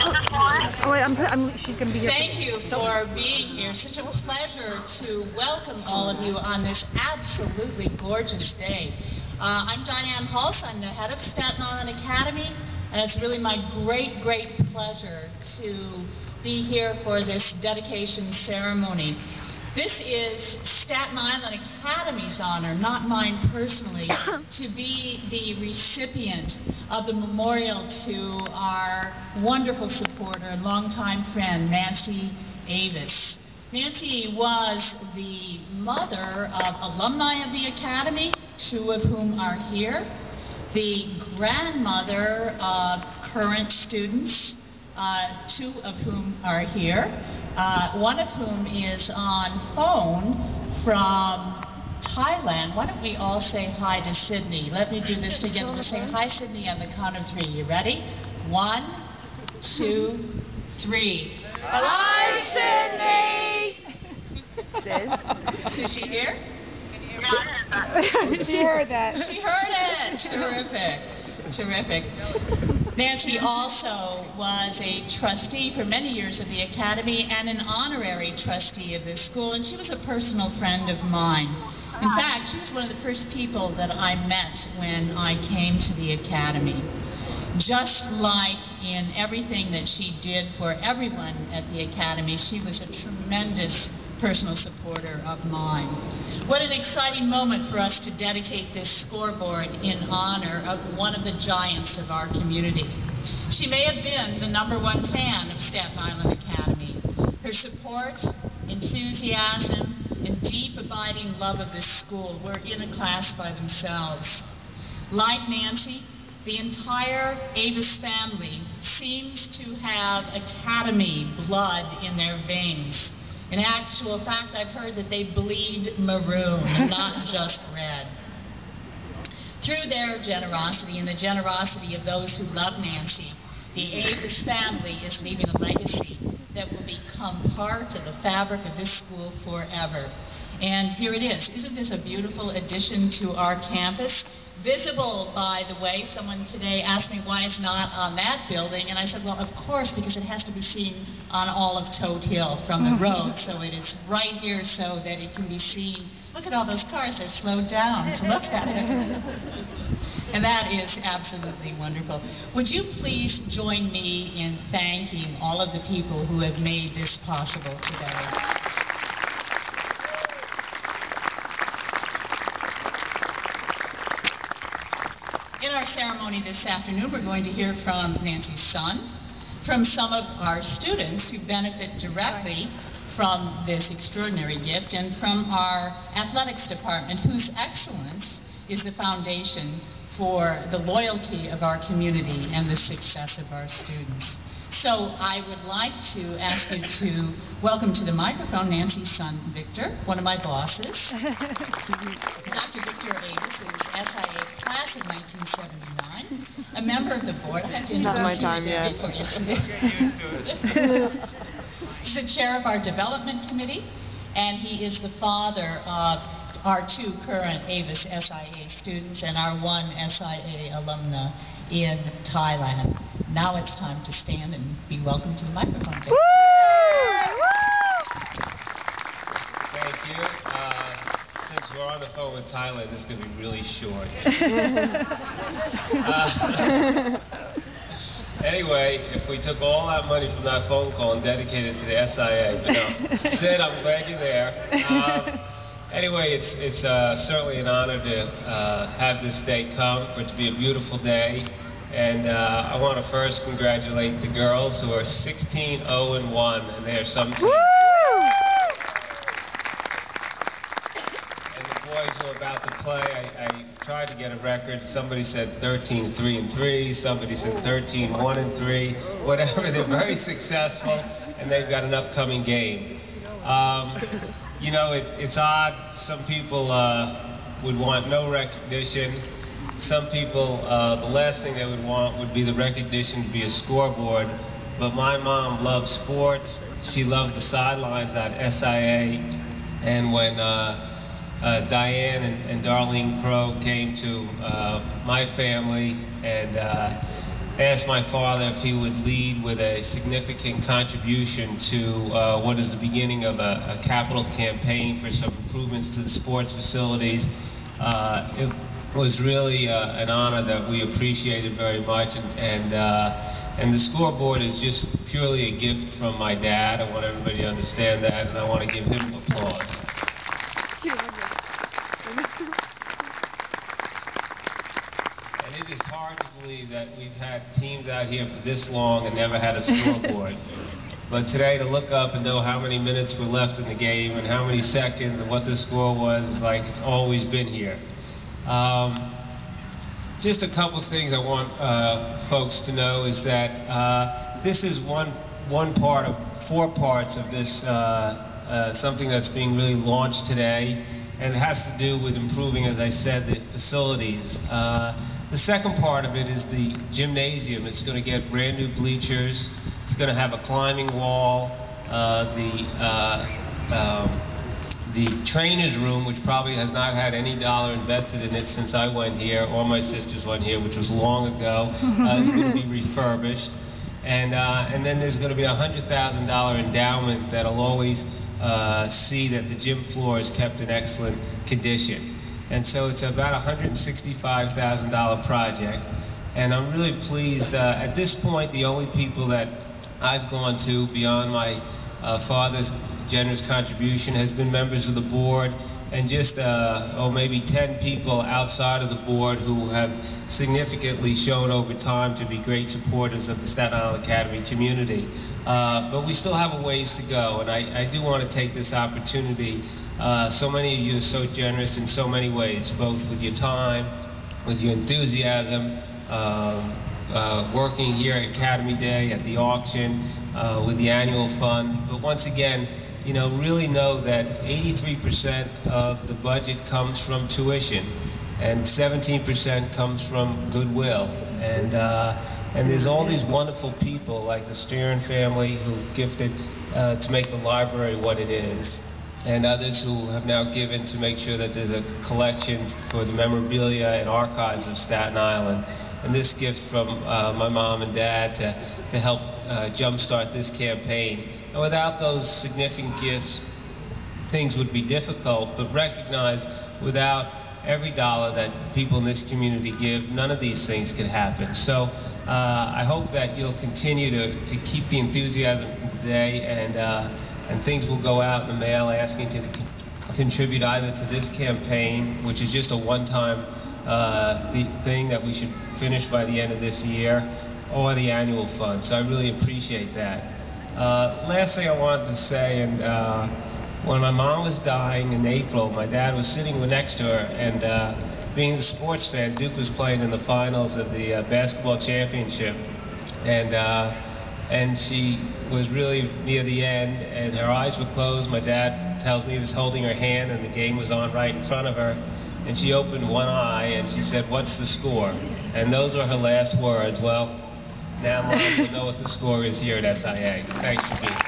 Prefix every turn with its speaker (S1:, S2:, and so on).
S1: Oh, wait, she's going to be here.
S2: Thank you for being here. Such a pleasure to welcome all of you on this absolutely gorgeous day. I'm Diane Hulse. I'm the head of Staten Island Academy, and it's really my great pleasure to be here for this dedication ceremony. This is Staten Island Academy's honor, not mine personally, to be the recipient of the memorial to our wonderful supporter and longtime friend, Nancy Avis. Nancy was the mother of alumni of the Academy, 2 of whom are here, the grandmother of current students, 2 of whom are here, one of whom is on phone from Thailand. Why don't we all say hi to Sydney? Let me do this together. We'll say hi, Sydney, on the count of 3. You ready? 1, 2, 3. Hi, Sydney! Is she here?
S1: She heard that.
S2: She heard it. Terrific. Nancy also was a trustee for many years of the Academy and an honorary trustee of this school, and she was a personal friend of mine. In fact, she was one of the first people that I met when I came to the Academy. Just like in everything that she did for everyone at the Academy, she was a tremendous personal supporter of mine. What an exciting moment for us to dedicate this scoreboard in honor of one of the giants of our community. She may have been the #1 fan of Staten Island Academy. Her support, enthusiasm, and deep abiding love of this school were in a class by themselves. Like Nancy, the entire Avis family seems to have Academy blood in their veins. In actual fact, I've heard that they bleed maroon, not just red. Through their generosity and the generosity of those who love Nancy, the Avis family is leaving a legacy that will become part of the fabric of this school forever. And here it is. Isn't this a beautiful addition to our campus? Visible, by the way. Someone today asked me why it's not on that building, and I said, well, of course, because it has to be seen on all of Toad Hill from the road, so it is right here so that it can be seen. Look at all those cars, they're slowed down to look at it. And that is absolutely wonderful. Would you please join me in thanking all of the people who have made this possible today? In our ceremony this afternoon, we're going to hear from Nancy's son, from some of our students who benefit directly from this extraordinary gift, and from our athletics department, whose excellence is the foundation for the loyalty of our community and the success of our students. So I would like to ask you to welcome to the microphone Nancy's son, Victor, one of my bosses. Dr. Victor Avis is SIA class of 1979, a member of the board. I have to
S1: Not my time yet.
S2: He's the chair of our development committee, and he is the father of our 2 current Avis SIA students and our 1 SIA alumna in Thailand. Now it's time to stand and be welcomed to the microphone.
S3: Thank you. Since we're on the phone with Thailand, this is going to be really short. Anyway, if we took all that money from that phone call and dedicated it to the SIA, but no. Sid, I'm glad you're there. Anyway, it's certainly an honor to have this day come, for it to be a beautiful day. And I want to first congratulate the girls who are 16-0-1, and they are some team. And the boys who are about to play, I tried to get a record. Somebody said 13-3-3, somebody said 13-1-3, whatever. They're very successful, and they've got an upcoming game. You know, it's odd. Some people would want no recognition. Some people, the last thing they would want would be the recognition to be a scoreboard. But my mom loved sports. She loved the sidelines at SIA. And when Diane and Darlene Crow came to my family and asked my father if he would lead with a significant contribution to what is the beginning of a capital campaign for some improvements to the sports facilities. It was really an honor that we appreciated very much, and the scoreboard is just purely a gift from my dad. I want everybody to understand that, and I want to give him applause. And it is hard to believe that we've had teams out here for this long and never had a scoreboard. But today, to look up and know how many minutes were left in the game and how many seconds and what the score was, is like it's always been here. Just a couple of things I want folks to know is that this is one part of 4 parts of this, something that's being really launched today, and it has to do with improving, as I said, the facilities. The second part of it is the gymnasium. It's going to get brand new bleachers. It's going to have a climbing wall. The trainer's room, which probably has not had any dollar invested in it since I went here, or my sisters went here, which was long ago, is going to be refurbished. And then there's going to be a $100,000 endowment that'll always see that the gym floor is kept in excellent condition. And so it's about a $165,000 project. And I'm really pleased. At this point, the only people that I've gone to beyond my father's generous contribution has been members of the board and just maybe 10 people outside of the board who have significantly shown over time to be great supporters of the Staten Island Academy community. But we still have a ways to go, and I do want to take this opportunity. So many of you are so generous in so many ways, both with your time, with your enthusiasm, working here at Academy Day, at the auction, with the annual fund. But once again, you know, really know that 83% of the budget comes from tuition, and 17% comes from goodwill. And there's all these wonderful people like the Stern family who gifted to make the library what it is, and others who have now given to make sure that there's a collection for the memorabilia and archives of Staten Island. And this gift from my mom and dad to help jumpstart this campaign. And without those significant gifts, things would be difficult, but recognize without every dollar that people in this community give, none of these things could happen. So I hope that you'll continue to keep the enthusiasm from today, and things will go out in the mail asking to contribute either to this campaign, which is just a one-time thing that we should finish by the end of this year, or the annual fund. So I really appreciate that. Last thing I wanted to say, and when my mom was dying in April, my dad was sitting next to her, and being a sports fan, Duke was playing in the finals of the basketball championship, and she was really near the end, and her eyes were closed. My dad tells me he was holding her hand, and the game was on right in front of her, and she opened one eye, and she said, "What's the score?" And those were her last words. Well, now Mom will know what the score is here at SIA. Thanks for being here.